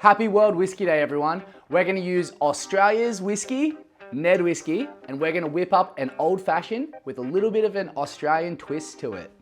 Happy World Whiskey Day, everyone. We're gonna use Australia's whiskey, Ned Whisky, and we're gonna whip up an old fashioned with a little bit of an Australian twist to it.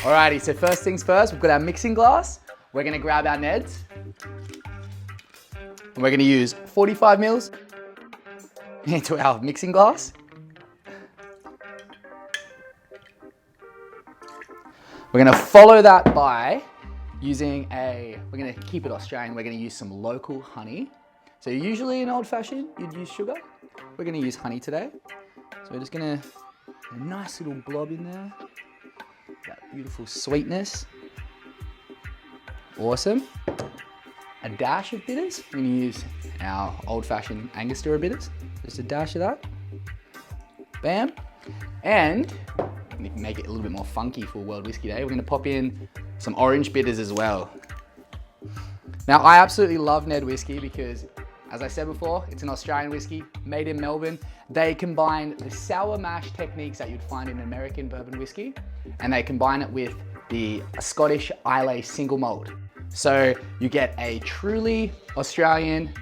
Alrighty, so first things first, we've got our mixing glass. We're gonna grab our Neds. And we're gonna use 45 mils into our mixing glass. We're gonna follow that by using we're gonna keep it Australian, we're gonna use some local honey. So usually in old fashioned, you'd use sugar. We're gonna use honey today. So we're just gonna, a nice little blob in there. That beautiful sweetness. Awesome. A dash of bitters. We're gonna use our old-fashioned Angostura bitters. Just a dash of that. Bam. And we can make it a little bit more funky for World Whiskey Day. We're gonna pop in some orange bitters as well. Now, I absolutely love Ned Whisky because, as I said before, it's an Australian whiskey made in Melbourne. They combine the sour mash techniques that you'd find in American bourbon whiskey, and they combine it with the Scottish Islay single malt. So you get a truly Australian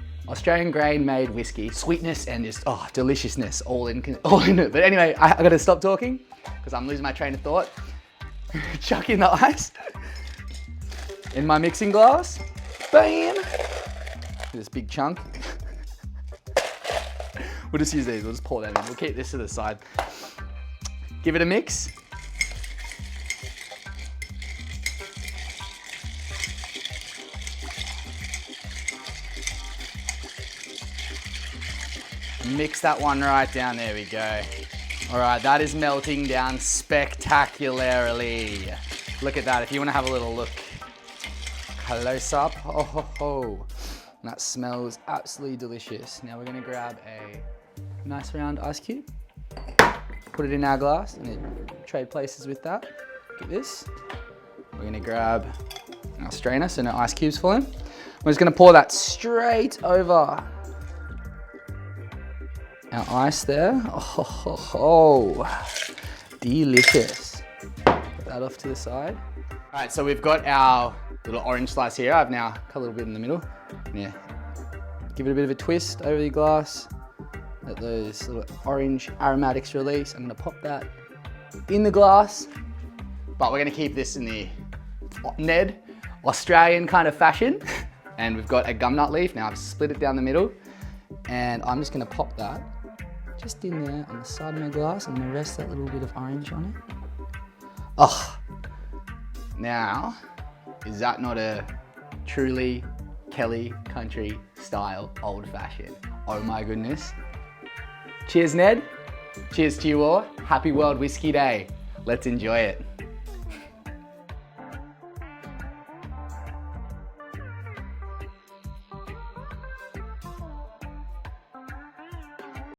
grain made whiskey, sweetness and just, deliciousness all in it. But anyway, I gotta stop talking because I'm losing my train of thought. Chuck in the ice in my mixing glass. Bam! This big chunk. We'll just use these, we'll just pour that in. We'll keep this to the side. Give it a mix. Mix that one right down, there we go. All right, that is melting down spectacularly. Look at that, if you wanna have a little look close up. Oh, ho, ho. That smells absolutely delicious. Now we're gonna grab a nice round ice cube, put it in our glass, and then trade places with that. Look at this. We're gonna grab our strainer, so no ice cubes for him. We're just gonna pour that straight over our ice there. Oh, ho, ho. Delicious. Put that off to the side. All right, so we've got our little orange slice here. I've now cut a little bit in the middle. Yeah. Give it a bit of a twist over the glass. Let those little orange aromatics release. I'm gonna pop that in the glass, but we're gonna keep this in the Ned Australian kind of fashion. And we've got a gum nut leaf. Now I've split it down the middle, and I'm just gonna pop that just in there on the side of my glass. I'm gonna rest that little bit of orange on it. Oh, now, is that not a truly Kelly country style old fashioned? Oh my goodness. Cheers, Ned. Cheers to you all. Happy World Whiskey Day. Let's enjoy it.